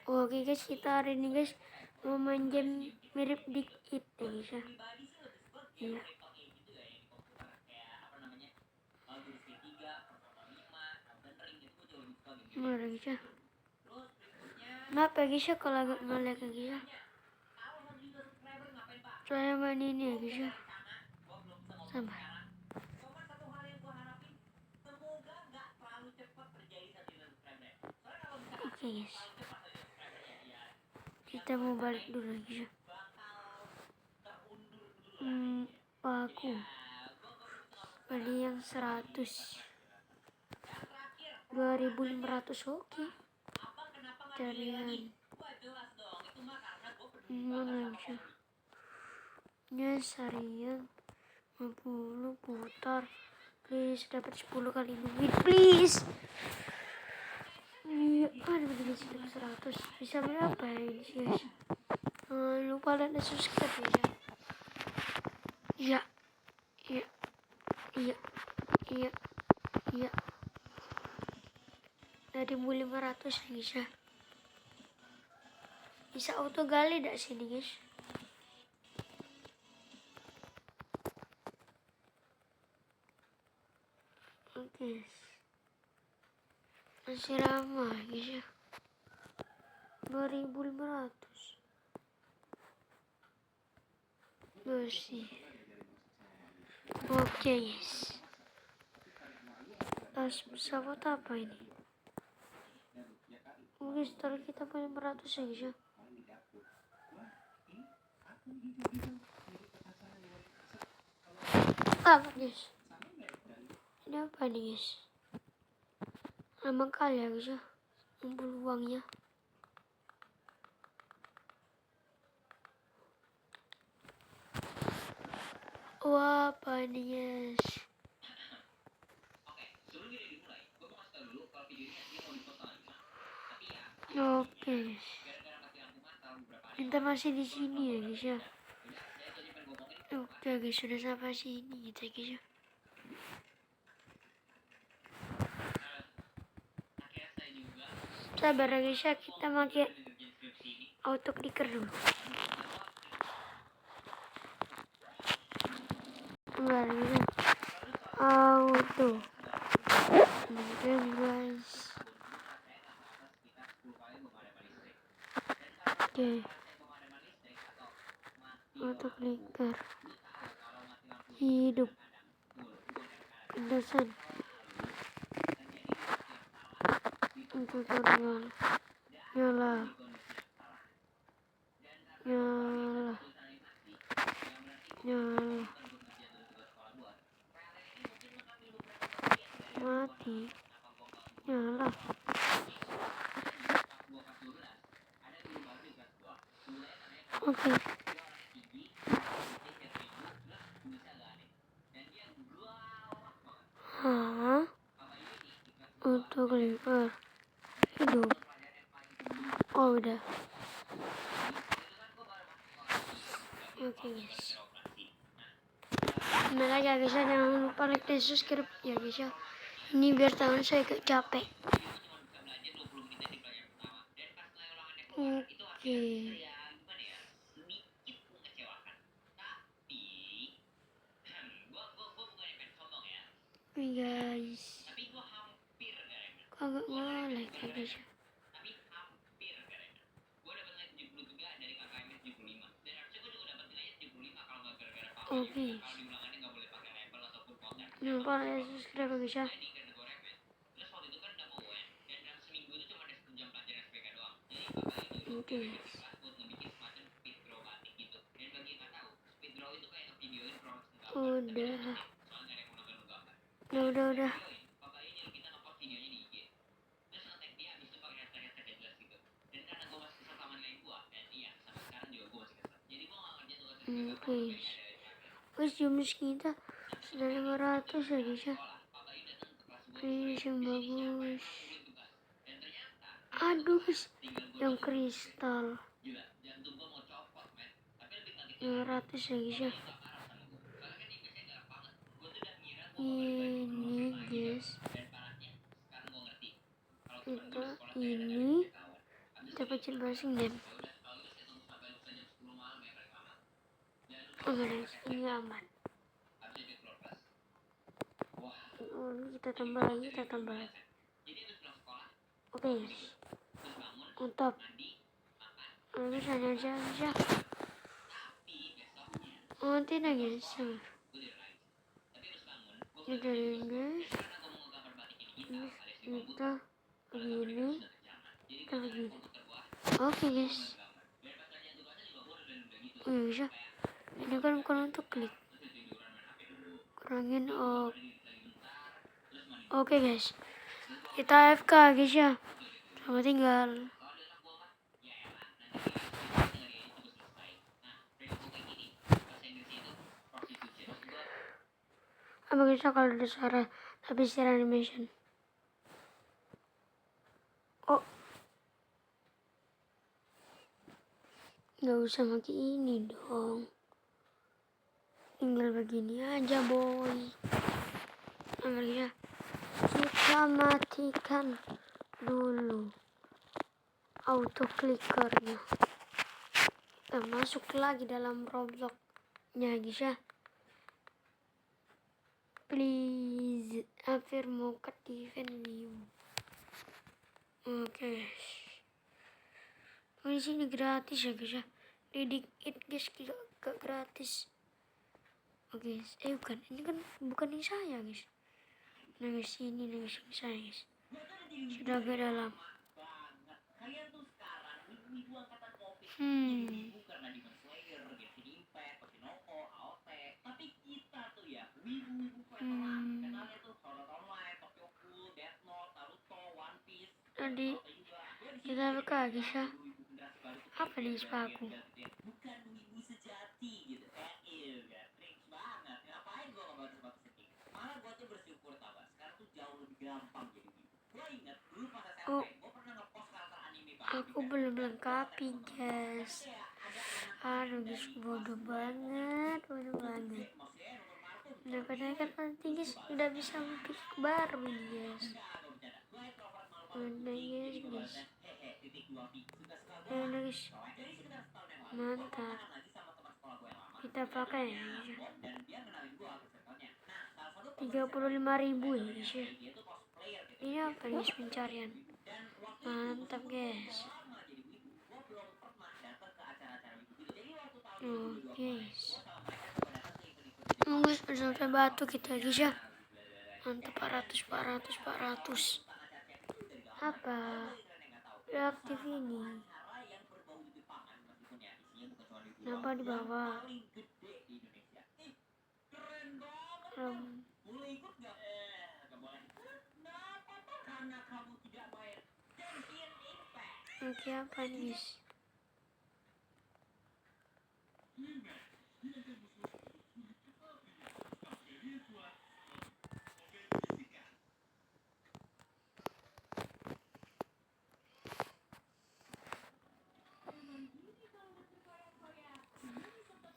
Oke guys, kita hari ini guys mau main game mirip dikit ya guys ya. Iya. Mana guys ya? Maaf ya guys ya kalau agak ngelag ya guys ya. Saya main ini ya guys ya. Sabar. Oke guys. Kita mau balik dulu guys ya. Aku beli yang 100 2.500 oke. Carian mana guys ya? Harian 50 putar. Please dapat 10 kali duit please. Iya, ada guys dapat 100. Bisa berapa ya guys? Lupa dan subscribe ya. Iya. Dari 1.500 guys ya. Bisa auto gali dak sini guys? Oke. Masih lama guys ya. 2.500 bersih. Oke guys. Tas pesawat apa ini? Guys, taruh kita punya 500 ya guys ya. Apa guys? Ini apa nih guys? Lama kali ya guys ya. Kumpul uangnya. Wah, apa nih guys? Oke guys. Kita masih di sini ya guys ya. Oke guys, sudah sampai sini kita guys ya. Sabar ya guys ya, kita pakai auto clicker dulu. Enggak gitu. Auto. Oke guys. Oke. Auto clicker. Hidup. Pendasan. Untuk normal. Nyala. Mati. Nyala. Oke. Untuk clicker. Hidup. Oh udah. Oke guys. Nah aja guys, jangan lupa like dan subscribe ya guys ya. Ini biar tangan saya gak capek. Oke. Guys. Kagak nge-like ya guys. Oke. Jangan lupa like dan subscribe ya guys ya. Oke. Udah. Guys, jumlah kita sudah 500 ya guys ya. Guys, yang bagus. Aduh guys, yang kristal 500 ya guys ya. Ini guys, kita ini Kita pecil basing dan guys, ini aman. Ini kita tambah lagi. Oke guys, mantap. Lalu saja. Tidak guys. Ini dari guys. Kita begini. Oke guys. Bisa. Ini kan bukan untuk klik. Kurangin Oke guys. Kita AFK guys ya. Selamat tinggal. Apa bisa kalau ada suara tapi secara animation? Nggak usah pakai ini dong. Tinggal begini aja boy. Ya. Kita matikan dulu auto clickernya. Kita masuk lagi dalam Roblox-nya guys ya. Please, hampir mau ke event view. Oke. Di sini gratis ya guys ya. Didik it guys, gak gratis. Oke, bukan. Ini kan bukan yang saya guys. Nah guys, ini saya guys. Sudah agak dalam. Tadi kita buka guys ya. Apa nih sepatu? Oh, aku belum lengkapi guys. Aduh guys, bodoh banget. Nah padahal kan nanti guys udah bisa pick baru guys. Mana guys. Guys, mantap. Kita pakai ya. 35.000 ya guys ya. Ini apa guys pencarian? Mantap guys. Guys. Guys, sampai batu kita guys ya. Mantap 400. Apa? Reaktif ini. Kenapa di bawah? Oke, apa nih guys?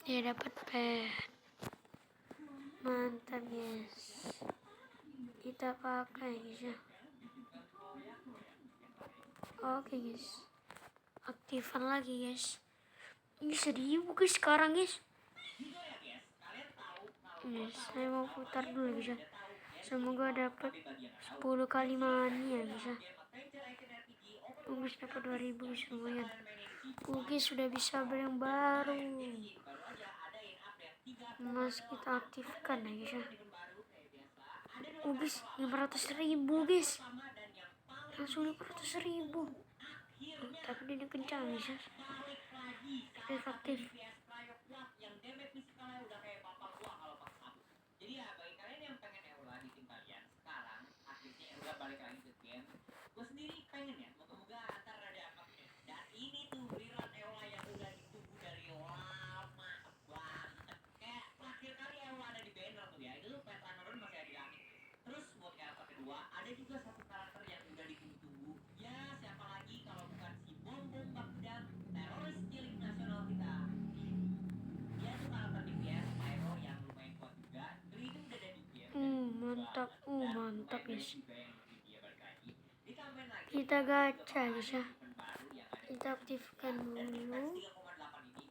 Dia dapat pet. Mantap guys. Kita pakai guys ya. Oke guys. Aktifan lagi guys. Ini 1.000 guys sekarang guys. Saya mau putar dulu guys ya. Semoga dapat 10 kali money ya guys ya. Guys dapat 2.000 guys, lumayan. Guys sudah bisa beli yang baru. Mas kita aktifkan ya guys ya. Guys 500.000 guys. Langsung 500.000. Tapi dia kencang guys ya. Efektif. Ada juga satu karakter yang udah ditunggu-tunggu. Ya, siapa lagi kalau bukan si Bom Bagdad, teroris cilik nasional kita. Dia tuh karakter DPS Pyro yang lumayan kuat juga. Itu udah ada di game. Mantap guys. Kita gacha guys ya. kita aktifkan dulu.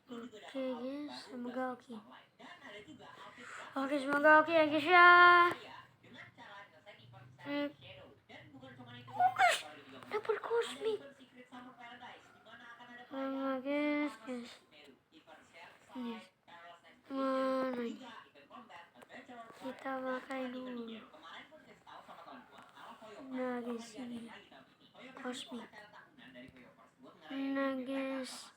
Oke guys, semoga oke. Oke, semoga oke ya guys ya. Guys, double cosmic. Guys. Yes. Mana? Kita pakai dulu. Nah guys, ini cosmic. Nah guys.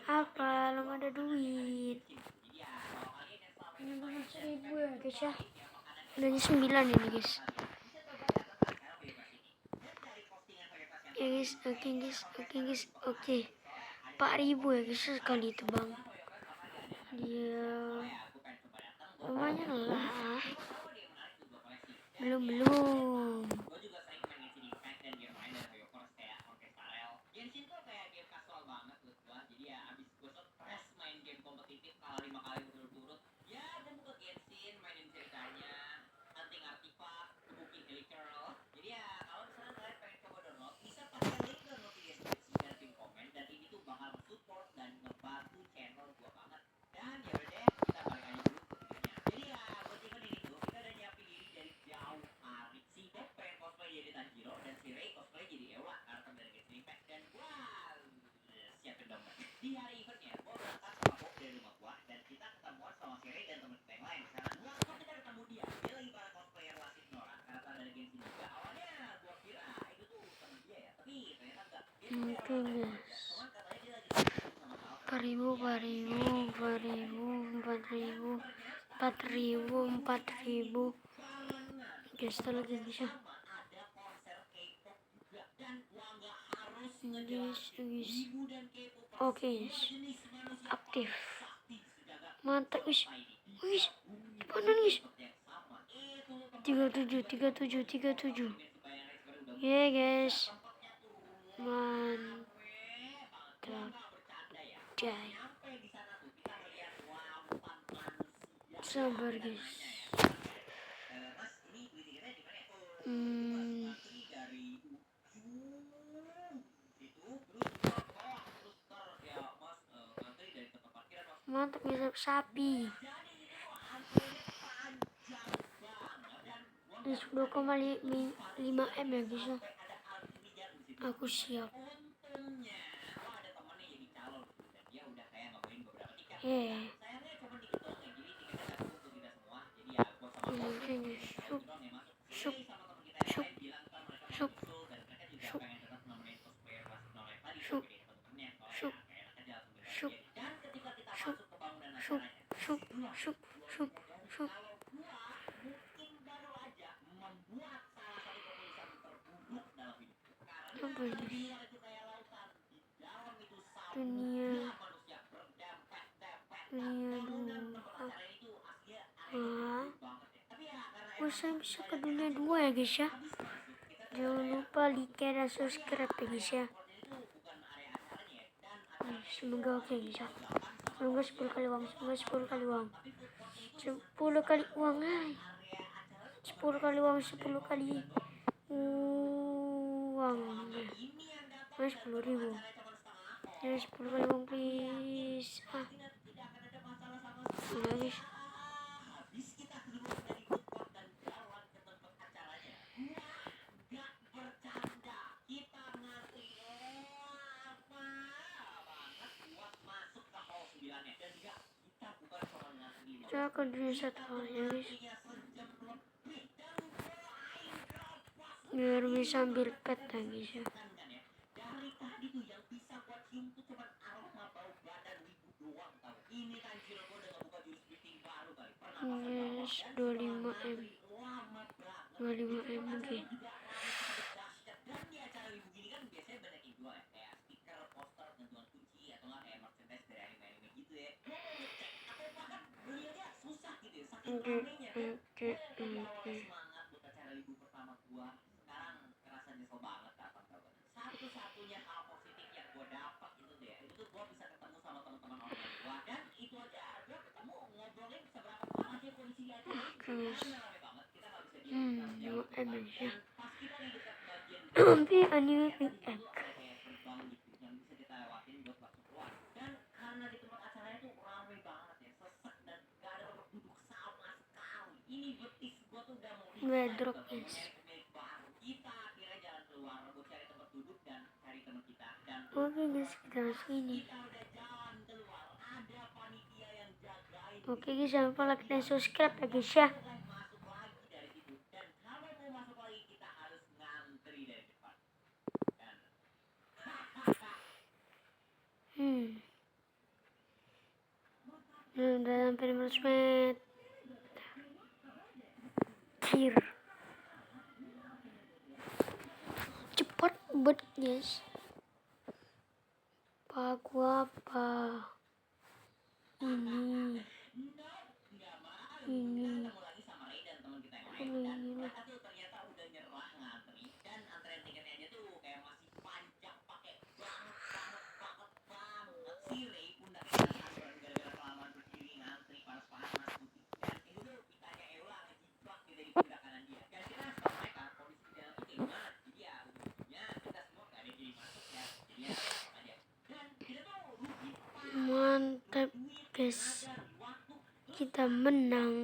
Apa? Belum ada duit. Ini belum 1000 ya guys ya. Udahnya 9 ini guys. Oke guys, oke. 4000 ya guys sekali itu bang. Dia lumayan lah. Belum. Mungkin guys. 4000 guys, lagi bisa guys. Oke guys, aktif mantap guys. Cepetan guys. 37 ya guys, mantap jay. Sabar guys. Mantap guys, sapi. 10,5 M ya guys. Aku siap. Syuk. Apa ini? Dunia 2. Saya bisa ke dunia 2 ya guys ya. Jangan lupa like dan subscribe ya guys ya. Semoga oke guys ya. Semoga 10 kali uang. 10 kali uang. 10 kali uang. 10 kali uang. 10 kali uang. 10.000. 10 kali uang please. Guys. Saya akan dunia 1 ya guys. Biar bisa ambil pet ya guys ya. Yes, 25M. 25M oke. kondisi di acara itu Guys. karena rame banget kita nggak bisa diam kita harus jawab Nggak enak ya. dan pas kita di dekat bagian Tapi anime kan Big Egg. dulu ada kayak gerbang gitu yang bisa kita lewatin buat masuk keluar dan karena di tempat acaranya tuh rame banget ya sesek dan gak ada tempat duduk sama sekali ini betis gua tuh udah mau Bedrock, resign guys. nyari pemilik baru kita akhirnya jalan keluar buat cari tempat duduk dan cari teman kita dan Oke guys, kita masuk ini. kita udah jalan keluar ada panitia yang jagain Oke guys, jangan lupa like dan subscribe ya guys ya. masuk lagi dari situ dan kalau mau masuk lagi kita harus ngantri dari depan dan Nah, udah hampir 15 menit. Cepat banget guys. Paku apa? Ini. ketemu lagi sama Ray dan teman kita yang lain dan Ini. mereka tuh ternyata udah nyerah ngantri dan antrean tiketnya aja tuh kayak masih panjang pakai banget si Ray pundaknya kasar gara-gara kelamaan berdiri ngantri panas-panas putih dan itu tuh pitanya Eula ngejibak gitu di pundak kanan dia dan kita harus tahu mereka kondisi di dalam itu kayak gimana jadi ya ujung-ujungnya kita semua gak ada yang jadi masuk ya jadi ya masuk aja dan kita tuh rugi Mantap guys. Kita menang.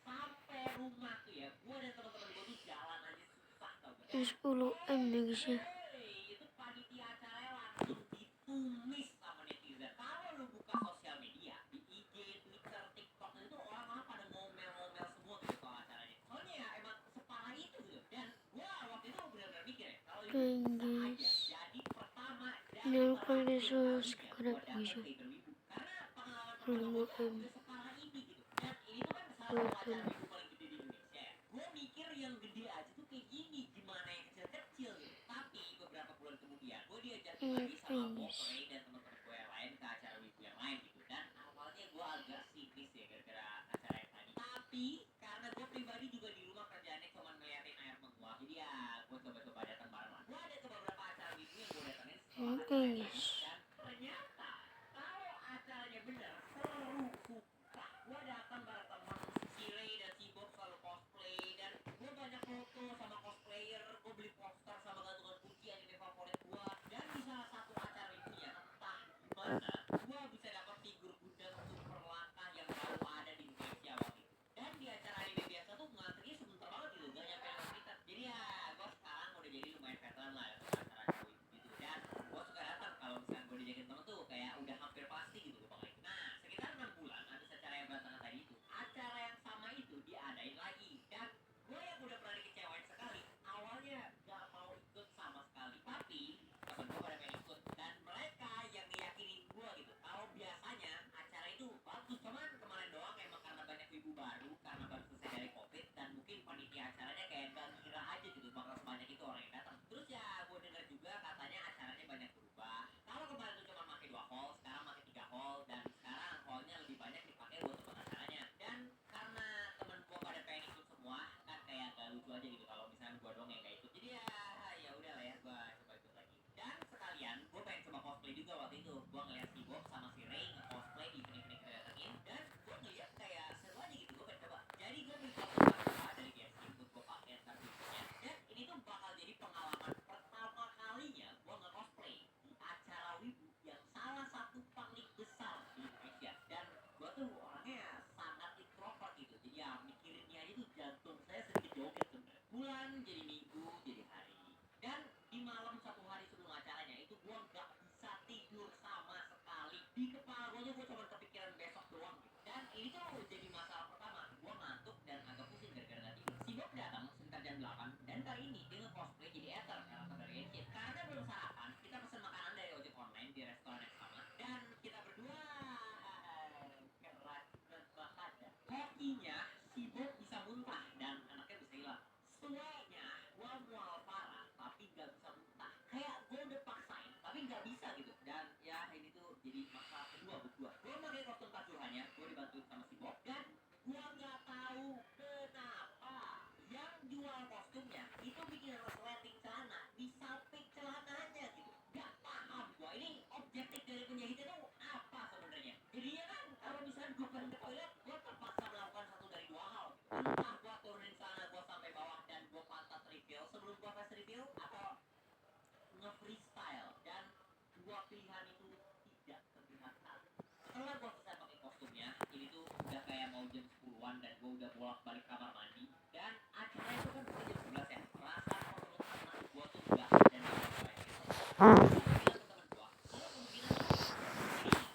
sampai rumah tuh ya gua dan teman-teman gua tuh jalan aja susah tau gak 10M ya guys ya. itu panitia acaranya langsung ditumis sama netizen kalau lu buka sosial media di IG, Twitter, TikTok itu orang-orang pada ngomel-ngomel semua gitu soal acaranya soalnya ya emang separah itu gitu dan gua waktu itu benar-benar mikir ya kalau itu bisa aja jadi pertama Jangan lupa di subscribe guys ya. karena pengalaman 5M. separah ini gitu dan ini tuh kan salah satu acara minggu paling gede di Indonesia ya gue mikir yang gede aja tuh kayak gini gimana yang kecil-kecil gitu tapi beberapa bulan kemudian gue diajakin lagi sama Bob, Ray dan teman-teman gue yang lain ke acara minggu yang lain gitu dan awalnya gue agak sinis ya gara-gara acara yang tadi tapi karena gue pribadi juga di rumah kerjaannya cuma ngeliatin air menguap jadi ya gue coba-coba datang bareng lah gue ada ke beberapa acara minggu yang gue datangin setelah Oke guys. dan ternyata kalau acaranya bener seru suka gue datang bareng temen si Ray dan si Bob selalu cosplay dan gue banyak foto sama cosplayer gue beli poster sama gantungan kunci anime favorit gue dan di salah satu acara itu ya bolak-balik kamar mandi dan acara itu kan bisa jam 11 ya. Rasa kalau menurut gua tuh enggak dan gak apa-apa gitu. Gua bilang ke temen gua, kalau kemungkinan jadi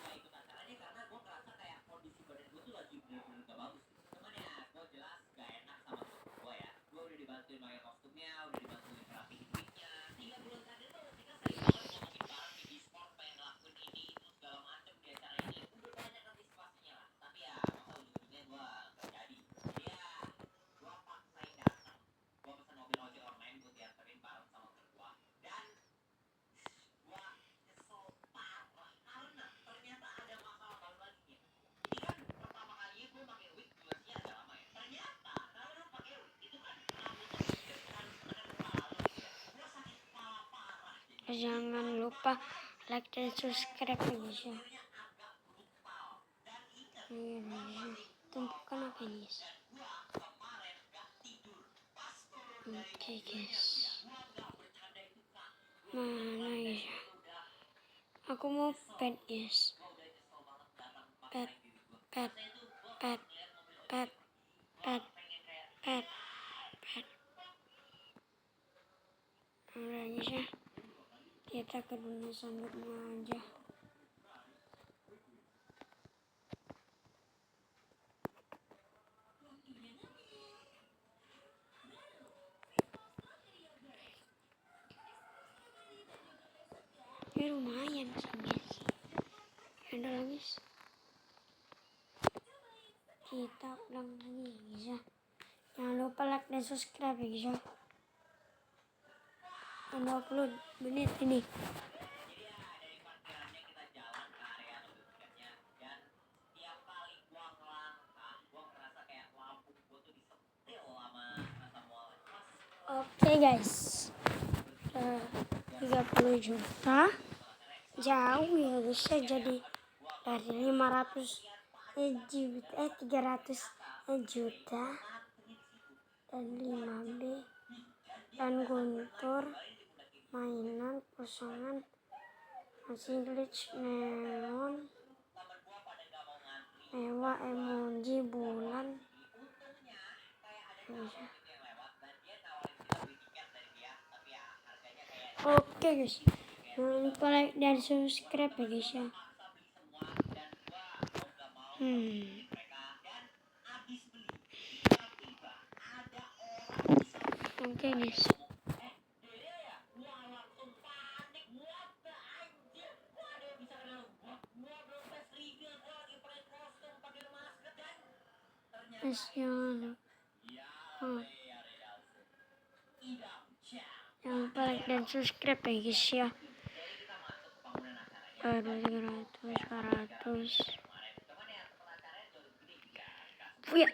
gak ikut acaranya karena gua ngerasa kayak kondisi badan gua tuh lagi bener-bener gak bagus gitu. Cuman ya gua jelas gak enak sama temen gua ya. Gua udah dibantuin pakai kostumnya, udah dibantuin rapihin wignya. 3 bulan terakhir tuh kita sering banget ngomongin bareng di Discord pengen ngelakuin ini itu segala macem di acara ini. Udah banyak antisipasinya lah. Tapi ya masa ujung-ujungnya gua gak jadi. Jadi ya gua paksain datang. Gua pesen mobil ojek online buat dianterin bareng sama temen gua. Dan gua kesel parah karena ternyata ada masalah baru lagi nih. Ini kan pertama kalinya gua pakai wig durasinya agak lama ya. Ternyata kalau lu pakai wig itu kan rambutnya dikit harus menekan kepala lu gitu ya. Gua sakit kepala parah jadi. Jangan lupa like dan subscribe ya guys ya. Akhirnya agak brutal. Dan ingat Iya guys, tumpukan apa ini guys? gua kemarin gak tidur. Pas turun dari Oke mobil guys, gua gak bercanda itu kak. mana guys ya? Aku mau pet guys, Gua udah nyesel banget datang pet, maksain diri gua. pet, Saya tuh gua pet, ngeliat mobil pet, pet, pengen kayak pet, pet. Udah guys ya, kita ke dunia selanjutnya aja. Ini lumayan sih guys. Ada lagi guys. Kita ulang lagi guys ya. Jangan lupa like dan subscribe ya guys ya. 20 menit ini. jadi ya dari parkirannya kita jalan ke area mobil tiketnya dan tiap kali gua ngelangkah gua ngerasa kayak lambung gua tuh disentil sama mual. Oke guys. 30 juta. Jauh ya guys ya, jadi dari 500 juta 300 juta dan 5B dan guntur mainan kosongan masih glitch neon mewah emoji bulan. Oke guys, jangan lupa like dan subscribe ya guys ya. Oke guys. Guys, jangan lupa like dan subscribe ya guys ya. Baru 400. Puya.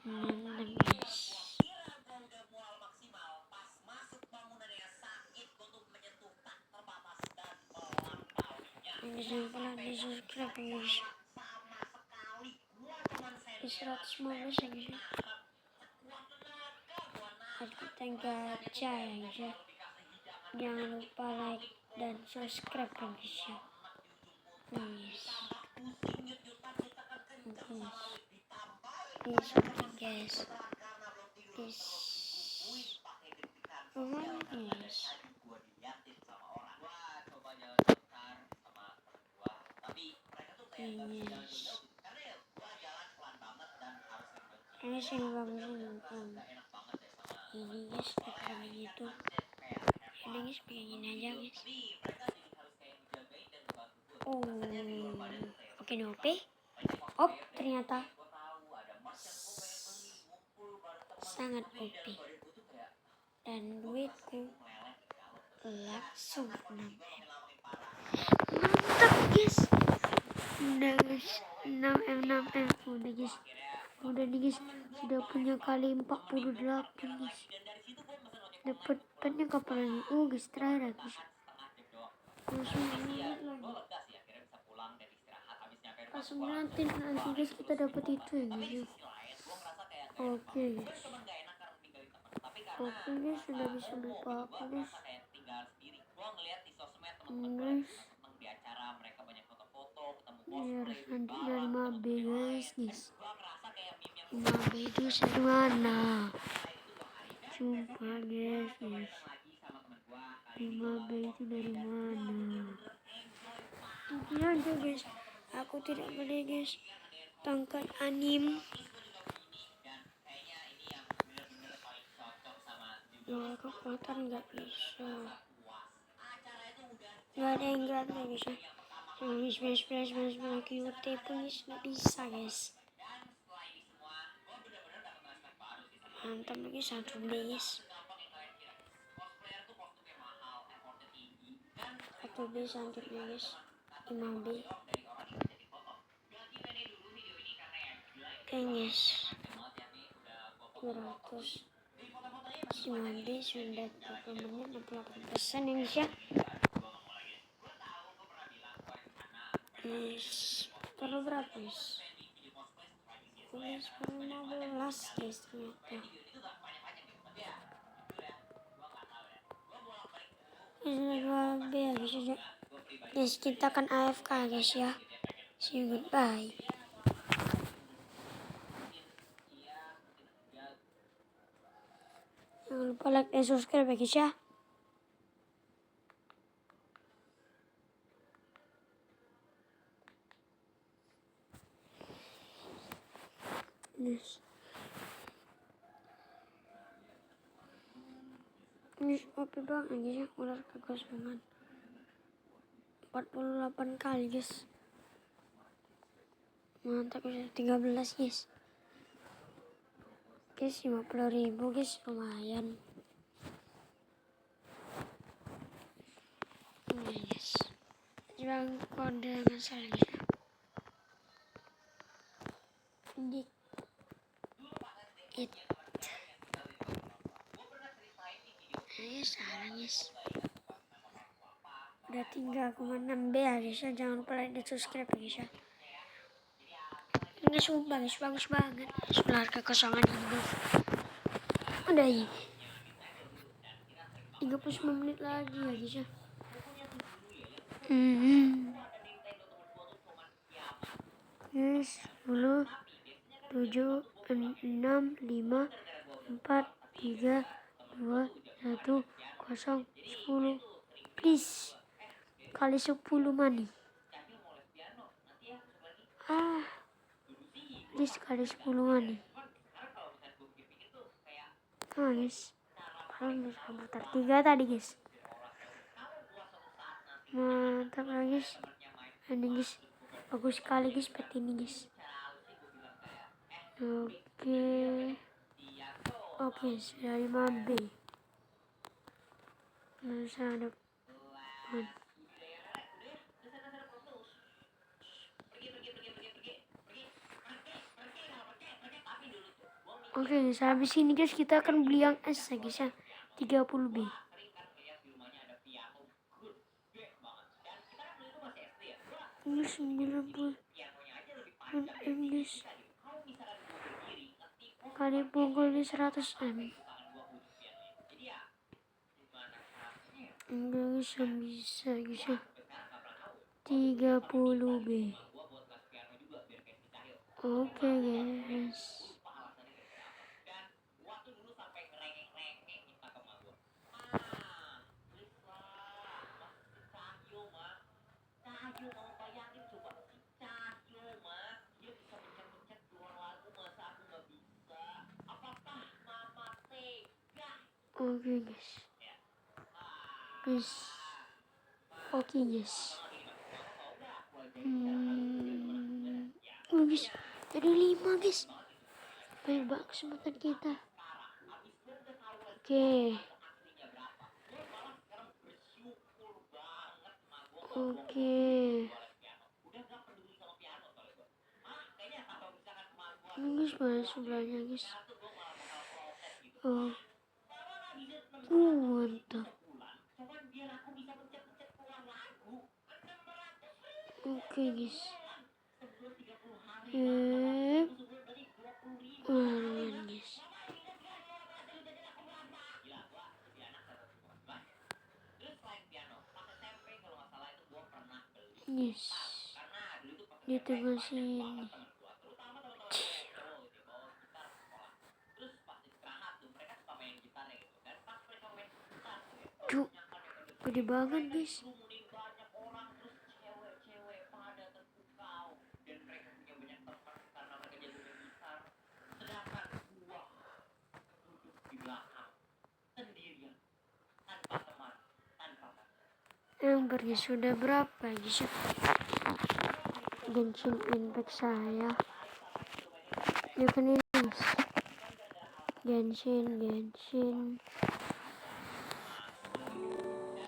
Mantap guys. Jangan lupa like dan subscribe ya guys. 115 ya guys. Kita gacha ya guys ya. Jangan lupa like dan subscribe ya guys ya. Guys. Guys. Lumayan guys. Ini sih bagus ini guys, pakai gitu. Ini guys pengen aja guys. Oh, oke nope. Oh, ternyata sangat OP dan duitku langsung nambah. Mantap guys. Udah guys, 6M udah guys. Udah nih guys, sudah punya kali 48 guys. Dapatnya kapan lagi? Oh guys, terakhir guys. Langsung lagi. Langsung nanti guys kita dapat itu ya guys. Oke guys. Oke guys, sudah bisa beli apa guys. Ini harus selanjutnya 5B guys. 5B itu dari mana? Sumpah guys. 5B itu dari mana? Ini aja guys. Aku tidak boleh guys tangkap anim. Kekuatan nggak bisa. Nggak ada yang gratis guys ya. Smash QT pun nggak bisa guys. Mantap lagi 1B guys. 1B selanjutnya guys. 5B. Oke guys. 200. 5B sudah 20 menit 68% ya guys ya. Perlu berapa guys? Guys perlu 15 guys ternyata. Ini 2B ya guys ya. Guys kita akan AFK guys ya. See you goodbye. Jangan lupa like dan subscribe ya guys ya. Yes. Ini OP banget guys ya. Ular kekosongan 48 kali guys. Mantap guys. 13 guys. Guys 50.000 guys, lumayan. Ini guys. Jual kode masalah guys. Dik it. Salah guys. Udah 3,6B ya guys ya. Jangan lupa like dan subscribe ya guys ya. Ini sumpah guys, bagus banget. Ular kekosongan hidup. Udah ini 39 menit lagi ya guys ya. Yes, 10, 7, 6, 5, 4, 3, 2, 1, 0, 10. Please kali 10 money. Please kali 10 money. Guys, kalau bisa putar 3 tadi guys. Mantap lagi guys. Ini guys, bagus sekali guys pet ini guys. Oke, sudah 5B. Masa depan. Oke guys, habis ini guys kita akan beli yang S ya guys ya. 30B. Ini 90 guys. Kali pukul ini 100M. Enggak guys, yang bisa guys ya. 30B. Oke guys. Oke guys. Oke guys. Guys, jadi 5 guys. Banyak banget kesempatan kita. Oke. Ini guys mana sebelahnya guys. Mantap. Oke guys. Lumayan guys. Yes. Di tengah sini. Cuk, gede banget guys. Yang pergi sudah berapa guys? Genshin Impact saya. Ya kan ini guys. Genshin.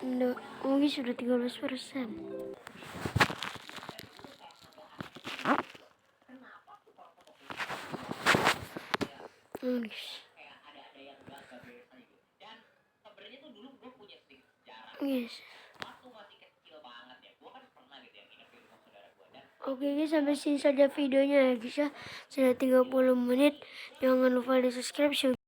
Nah, ini sudah 13%. Guys. Oke guys, sampai sini saja videonya ya guys ya. Sudah 30 menit. Jangan lupa di subscribe.